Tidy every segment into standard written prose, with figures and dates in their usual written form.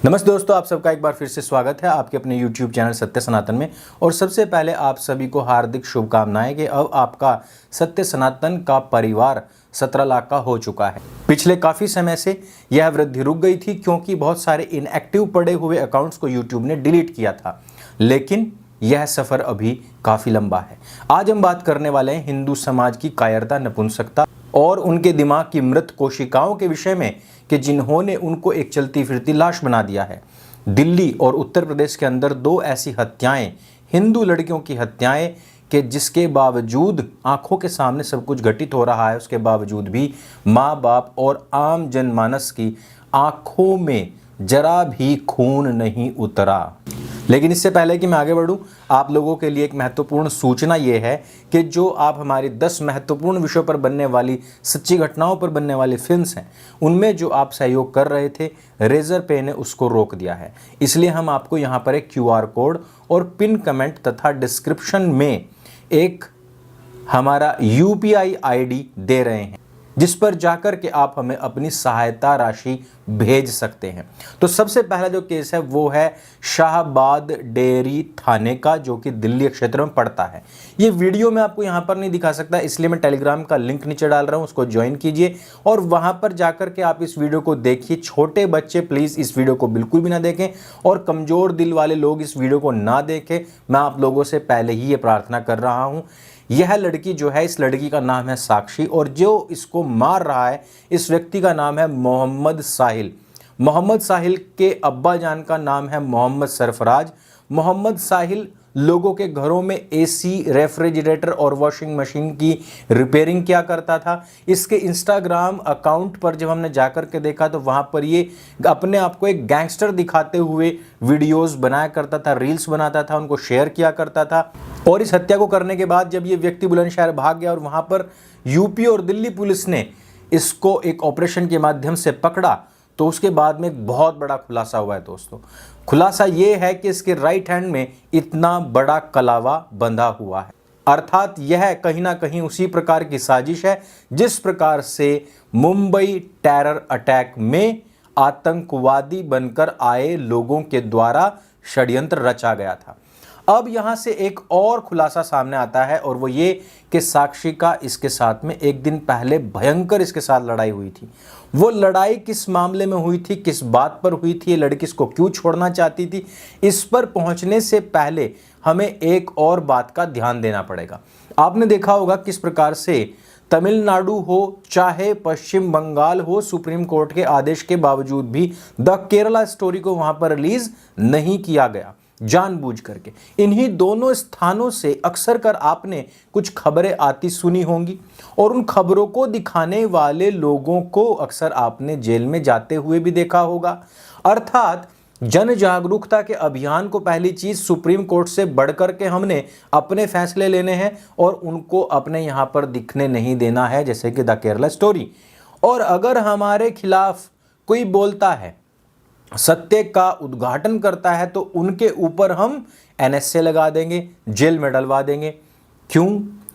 नमस्ते दोस्तों, आप सबका एक बार फिर से स्वागत है आपके अपने YouTube चैनल सत्य सनातन में। और सबसे पहले आप सभी को हार्दिक शुभकामनाएं कि अब आपका सत्य सनातन का परिवार 17 लाख का हो चुका है। पिछले काफ़ी समय से यह वृद्धि रुक गई थी क्योंकि बहुत सारे इनएक्टिव पड़े हुए अकाउंट्स को YouTube ने डिलीट किया था, लेकिन यह सफ़र अभी काफ़ी लंबा है। आज हम बात करने वाले हैं हिंदू समाज की कायरता, नपुंसकता और उनके दिमाग की मृत कोशिकाओं के विषय में कि जिन्होंने उनको एक चलती फिरती लाश बना दिया है। दिल्ली और उत्तर प्रदेश के अंदर दो ऐसी हत्याएं, हिंदू लड़कियों की हत्याएं कि जिसके बावजूद आंखों के सामने सब कुछ घटित हो रहा है, उसके बावजूद भी माँ बाप और आम जनमानस की आंखों में जरा भी खून नहीं उतरा। लेकिन इससे पहले कि मैं आगे बढ़ूं, आप लोगों के लिए एक महत्वपूर्ण सूचना ये है कि जो आप हमारी 10 महत्वपूर्ण विषयों पर बनने वाली, सच्ची घटनाओं पर बनने वाली फिल्म्स हैं, उनमें जो आप सहयोग कर रहे थे, रेजर पे ने उसको रोक दिया है। इसलिए हम आपको यहाँ पर एक QR कोड और पिन कमेंट तथा डिस्क्रिप्शन में एक हमारा UPI ID दे रहे हैं, जिस पर जाकर के आप हमें अपनी सहायता राशि भेज सकते हैं। तो सबसे पहला जो केस है वो है शाहबाद डेयरी थाने का, जो कि दिल्ली क्षेत्र में पड़ता है। ये वीडियो मैं आपको यहाँ पर नहीं दिखा सकता, इसलिए मैं टेलीग्राम का लिंक नीचे डाल रहा हूँ, उसको ज्वाइन कीजिए और वहाँ पर जाकर के आप इस वीडियो को देखिए। छोटे बच्चे प्लीज़ इस वीडियो को बिल्कुल भी ना देखें और कमज़ोर दिल वाले लोग इस वीडियो को ना देखें। मैं आप लोगों से पहले ही ये प्रार्थना कर रहा हूँ। यह लड़की जो है, इस लड़की का नाम है साक्षी और जो इसको मार रहा है इस व्यक्ति का नाम है मोहम्मद साहिल। मोहम्मद साहिल के अब्बा जान का नाम है मोहम्मद सरफराज। मोहम्मद साहिल लोगों के घरों में AC, रेफ्रिजरेटर और वॉशिंग मशीन की रिपेयरिंग किया करता था। इसके इंस्टाग्राम अकाउंट पर जब हमने जाकर के देखा तो वहाँ पर ये अपने आप को एक गैंगस्टर दिखाते हुए वीडियोस बनाया करता था, रील्स बनाता था, उनको शेयर किया करता था। और इस हत्या को करने के बाद जब ये व्यक्ति बुलंदशहर भाग गया और वहाँ पर UP और दिल्ली पुलिस ने इसको एक ऑपरेशन के माध्यम से पकड़ा, तो उसके बाद में एक बहुत बड़ा खुलासा हुआ है दोस्तों। खुलासा ये है कि इसके राइट हैंड में इतना बड़ा कलावा बंधा हुआ है, अर्थात यह कहीं ना कहीं उसी प्रकार की साजिश है जिस प्रकार से मुंबई टेरर अटैक में आतंकवादी बनकर आए लोगों के द्वारा षड्यंत्र रचा गया था। अब यहाँ से एक और खुलासा सामने आता है और वो ये कि साक्षी का इसके साथ में एक दिन पहले भयंकर इसके साथ लड़ाई हुई थी। वो लड़ाई किस मामले में हुई थी, किस बात पर हुई थी, ये लड़की इसको क्यों छोड़ना चाहती थी, इस पर पहुंचने से पहले हमें एक और बात का ध्यान देना पड़ेगा। आपने देखा होगा किस प्रकार से तमिलनाडु हो चाहे पश्चिम बंगाल हो, सुप्रीम कोर्ट के आदेश के बावजूद भी द केरला स्टोरी को वहां पर रिलीज नहीं किया गया, जानबूझ करके। इन्हीं दोनों स्थानों से अक्सर कर आपने कुछ खबरें आती सुनी होंगी और उन खबरों को दिखाने वाले लोगों को अक्सर आपने जेल में जाते हुए भी देखा होगा। अर्थात जन जागरूकता के अभियान को पहली चीज सुप्रीम कोर्ट से बढ़कर के हमने अपने फैसले लेने हैं और उनको अपने यहाँ पर दिखने नहीं देना है, जैसे कि द केरला स्टोरी। और अगर हमारे खिलाफ कोई बोलता है, सत्य का उद्घाटन करता है, तो उनके ऊपर हम NSA लगा देंगे, जेल में डलवा देंगे। क्यों?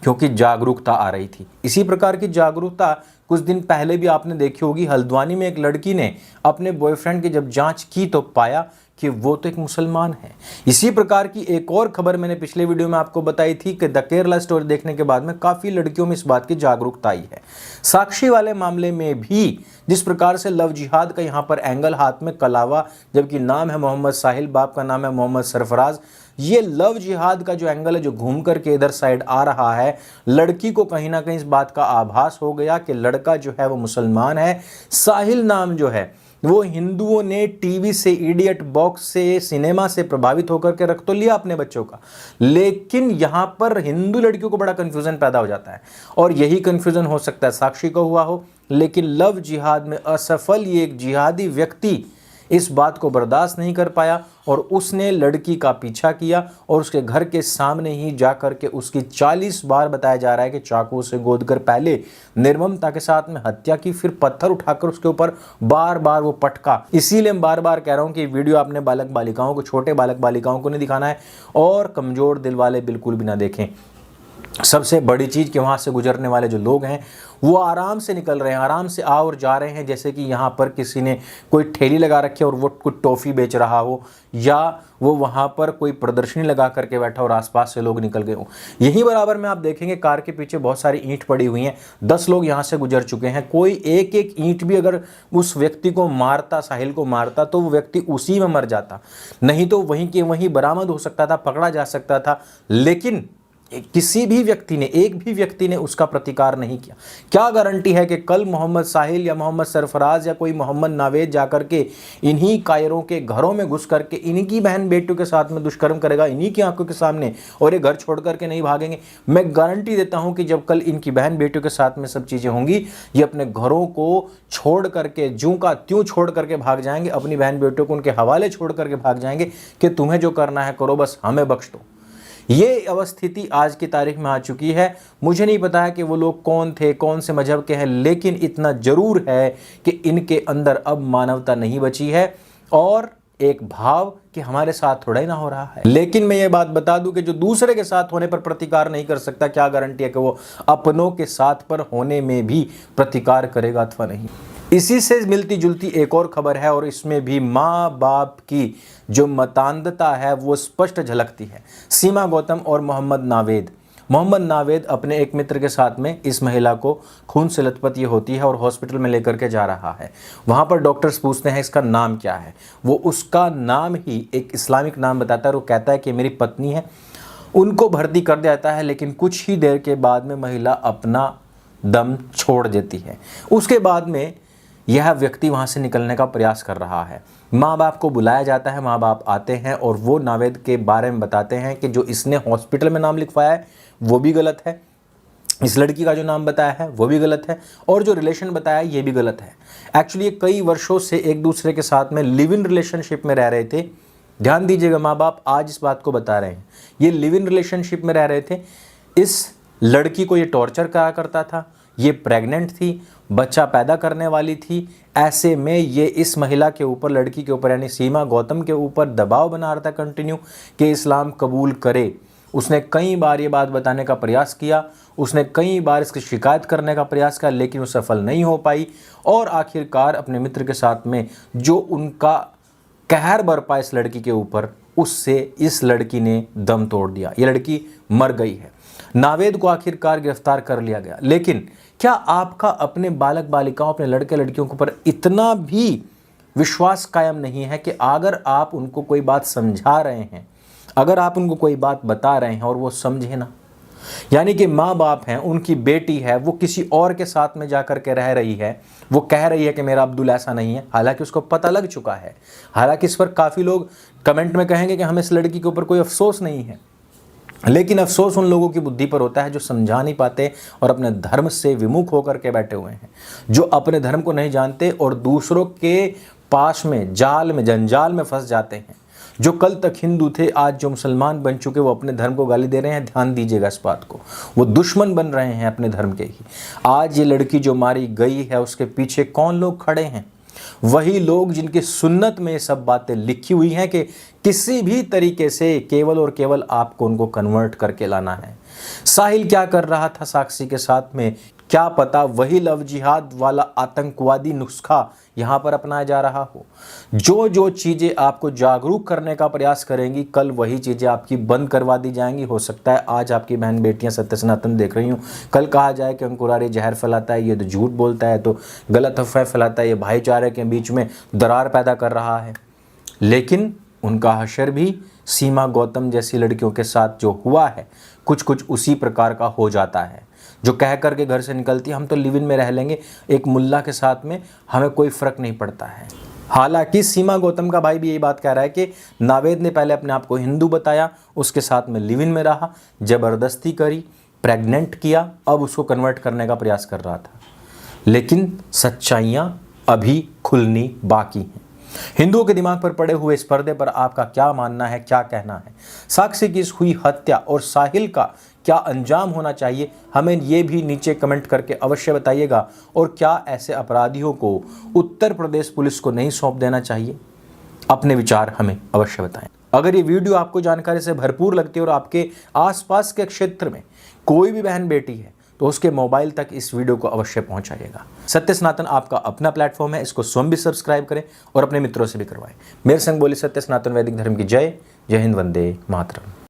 क्योंकि जागरूकता आ रही थी। इसी प्रकार की जागरूकता कुछ दिन पहले भी आपने देखी होगी। हल्द्वानी में एक लड़की ने अपने बॉयफ्रेंड की जब जांच की तो पाया कि वो तो एक मुसलमान है। इसी प्रकार की एक और खबर मैंने पिछले वीडियो में आपको बताई थी कि द केरला स्टोरी देखने के बाद में काफ़ी लड़कियों में इस बात की जागरूकता आई है। साक्षी वाले मामले में भी जिस प्रकार से लव जिहाद का यहाँ पर एंगल, हाथ में कलावा, जबकि नाम है मोहम्मद साहिल, बाप का नाम है मोहम्मद सरफराज, ये लव जिहाद का जो एंगल है जो घूम करके इधर साइड आ रहा है, लड़की को कहीं ना कहीं इस बात का आभास हो गया कि लड़का जो है वो मुसलमान है। साहिल नाम जो है वो हिंदुओं ने टीवी से, इडियट बॉक्स से, सिनेमा से प्रभावित होकर के रख तो लिया अपने बच्चों का, लेकिन यहाँ पर हिंदू लड़कियों को बड़ा कंफ्यूजन पैदा हो जाता है और यही कंफ्यूजन हो सकता है साक्षी को हुआ हो। लेकिन लव जिहाद में असफल ये एक जिहादी व्यक्ति इस बात को बर्दाश्त नहीं कर पाया और उसने लड़की का पीछा किया और उसके घर के सामने ही जा कर के उसकी 40 बार बताया जा रहा है कि चाकू से गोद कर पहले निर्ममता के साथ में हत्या की, फिर पत्थर उठाकर उसके ऊपर बार बार वो पटका। इसीलिए मैं बार बार कह रहा हूँ कि वीडियो आपने बालक बालिकाओं को, छोटे बालक बालिकाओं को नहीं दिखाना है और कमज़ोर दिल वाले बिल्कुल भी ना देखें। सबसे बड़ी चीज़ कि वहाँ से गुजरने वाले जो लोग हैं वो आराम से निकल रहे हैं, आराम से आ और जा रहे हैं, जैसे कि यहाँ पर किसी ने कोई ठेली लगा रखी है और वो कुछ टॉफ़ी बेच रहा हो, या वो वहाँ पर कोई प्रदर्शनी लगा करके बैठा और आसपास से लोग निकल गए हों। यहीं बराबर में आप देखेंगे कार के पीछे बहुत सारी ईंट पड़ी हुई हैं, 10 लोग यहाँ से गुजर चुके हैं। कोई एक एक ईंट भी अगर उस व्यक्ति को मारता, साहिल को मारता, तो वो व्यक्ति उसी में मर जाता, नहीं तो वहीं के वहीं बरामद हो सकता था, पकड़ा जा सकता था। लेकिन किसी भी व्यक्ति ने, एक भी व्यक्ति ने उसका प्रतिकार नहीं किया। क्या गारंटी है कि कल मोहम्मद साहिल या मोहम्मद सरफराज या कोई मोहम्मद नावेद जाकर के इन्हीं कायरों के घरों में घुस करके इन्हीं की बहन बेटियों के साथ में दुष्कर्म करेगा, इन्हीं की आंखों के सामने, और ये घर छोड़ करके नहीं भागेंगे? मैं गारंटी देता हूं कि जब कल इनकी बहन बेटियों के साथ में सब चीज़ें होंगी, ये अपने घरों को छोड़ करके, ज्यों का त्यों छोड़ करके भाग जाएंगे, अपनी बहन बेटियों को उनके हवाले छोड़ करके भाग जाएंगे कि तुम्हें जो करना है करो, बस हमें बख्श दो। ये अवस्थिति आज की तारीख में आ चुकी है। मुझे नहीं पता है कि वो लोग कौन थे, कौन से मजहब के हैं, लेकिन इतना जरूर है कि इनके अंदर अब मानवता नहीं बची है, और एक भाव कि हमारे साथ थोड़ा ही ना हो रहा है। लेकिन मैं ये बात बता दूं कि जो दूसरे के साथ होने पर प्रतिकार नहीं कर सकता, क्या गारंटी है कि वो अपनों के साथ पर होने में भी प्रतिकार करेगा अथवा नहीं। इसी से मिलती जुलती एक और खबर है, और इसमें भी माँ बाप की जो मतांधता है वो स्पष्ट झलकती है। सीमा गौतम और मोहम्मद नावेद अपने एक मित्र के साथ में इस महिला को खून से लथपथ ये होती है और हॉस्पिटल में लेकर के जा रहा है। वहाँ पर डॉक्टर्स पूछते हैं इसका नाम क्या है, वो उसका नाम ही एक इस्लामिक नाम बताता है और वो कहता है कि मेरी पत्नी है। उनको भर्ती कर देता है, लेकिन कुछ ही देर के बाद में महिला अपना दम छोड़ देती है। उसके बाद में यह व्यक्ति वहाँ से निकलने का प्रयास कर रहा है। माँ बाप को बुलाया जाता है, माँ बाप आते हैं और वो नावेद के बारे में बताते हैं कि जो इसने हॉस्पिटल में नाम लिखवाया है वो भी गलत है, इस लड़की का जो नाम बताया है वो भी गलत है, और जो रिलेशन बताया है ये भी गलत है। एक्चुअली ये कई वर्षों से एक दूसरे के साथ में लिव इन रिलेशनशिप में रह रहे थे। ध्यान दीजिएगा, माँ बाप आज इस बात को बता रहे हैं, ये लिव इन रिलेशनशिप में रह रहे थे। इस लड़की को ये टॉर्चर करा करता था, ये प्रेग्नेंट थी, बच्चा पैदा करने वाली थी। ऐसे में ये इस महिला के ऊपर, लड़की के ऊपर यानी सीमा गौतम के ऊपर दबाव बना रहा था कंटिन्यू कि इस्लाम कबूल करे। उसने कई बार ये बात बताने का प्रयास किया, उसने कई बार इसकी शिकायत करने का प्रयास किया, लेकिन वो सफल नहीं हो पाई। और आखिरकार अपने मित्र के साथ में जो उनका कहर बरपा इस लड़की के ऊपर, उससे इस लड़की ने दम तोड़ दिया, ये लड़की मर गई है। नावेद को आखिरकार गिरफ्तार कर लिया गया। लेकिन क्या आपका अपने बालक बालिकाओं, अपने लड़के लड़कियों के ऊपर इतना भी विश्वास कायम नहीं है कि अगर आप उनको कोई बात समझा रहे हैं, अगर आप उनको कोई बात बता रहे हैं और वो समझे ना, यानी कि माँ बाप हैं, उनकी बेटी है, वो किसी और के साथ में जाकर के रह रही है, वो कह रही है कि मेरा अब्दुल ऐसा नहीं है, हालांकि उसको पता लग चुका है। हालांकि इस पर काफ़ी लोग कमेंट में कहेंगे कि हमें इस लड़की के ऊपर कोई अफसोस नहीं है, लेकिन अफसोस उन लोगों की बुद्धि पर होता है जो समझा नहीं पाते और अपने धर्म से विमुख होकर के बैठे हुए हैं, जो अपने धर्म को नहीं जानते और दूसरों के पास में जाल में, जंजाल में फंस जाते हैं। जो कल तक हिंदू थे, आज जो मुसलमान बन चुके, वो अपने धर्म को गाली दे रहे हैं। ध्यान दीजिएगा इस बात को, वो दुश्मन बन रहे हैं अपने धर्म के ही। आज ये लड़की जो मारी गई है, उसके पीछे कौन लोग खड़े हैं? वही लोग जिनकी सुन्नत में ये सब बातें लिखी हुई हैं कि किसी भी तरीके से केवल और केवल आपको उनको कन्वर्ट करके लाना है। साहिल क्या कर रहा था साक्षी के साथ में, क्या पता वही लव जिहाद वाला आतंकवादी नुस्खा यहाँ पर अपनाया जा रहा हो। जो जो चीज़ें आपको जागरूक करने का प्रयास करेंगी, कल वही चीज़ें आपकी बंद करवा दी जाएंगी। हो सकता है आज आपकी बहन बेटियाँ सत्य सनातन देख रही हूँ, कल कहा जाए कि अंकुरारी जहर फैलाता है, ये तो झूठ बोलता है, तो गलत अफवाह फैलाता है, ये भाईचारे के बीच में दरार पैदा कर रहा है। लेकिन उनका हशर भी सीमा गौतम जैसी लड़कियों के साथ जो हुआ है, कुछ कुछ उसी प्रकार का हो जाता है। जो कह कर के घर से निकलती है हम तो लिव इन में रह लेंगे, एक मुल्ला के साथ में हमें कोई फ़र्क नहीं पड़ता है। हालांकि सीमा गौतम का भाई भी यही बात कह रहा है कि नावेद ने पहले अपने आप को हिंदू बताया, उसके साथ में लिव इन में रहा, ज़बरदस्ती करी, प्रेग्नेंट किया, अब उसको कन्वर्ट करने का प्रयास कर रहा था। लेकिन सच्चाइयाँ अभी खुलनी बाकी हैं। हिंदुओं के दिमाग पर पड़े हुए इस पर्दे पर आपका क्या मानना है, क्या कहना है? साक्षी की इस हुई हत्या और साहिल का क्या अंजाम होना चाहिए, हमें ये भी नीचे कमेंट करके अवश्य बताइएगा। और क्या ऐसे अपराधियों को उत्तर प्रदेश पुलिस को नहीं सौंप देना चाहिए? अपने विचार हमें अवश्य बताएं। अगर ये वीडियो आपको जानकारी से भरपूर लगती है और आपके आसपास के क्षेत्र में कोई भी बहन बेटी है तो उसके मोबाइल तक इस वीडियो को अवश्य पहुंचाइएगा। सत्य सनातन आपका अपना प्लेटफॉर्म है, इसको स्वयं भी सब्सक्राइब करें और अपने मित्रों से भी करवाएं। मेरे संग बोले सत्य सनातन वैदिक धर्म की जय। जय हिंद, वंदे मातरम।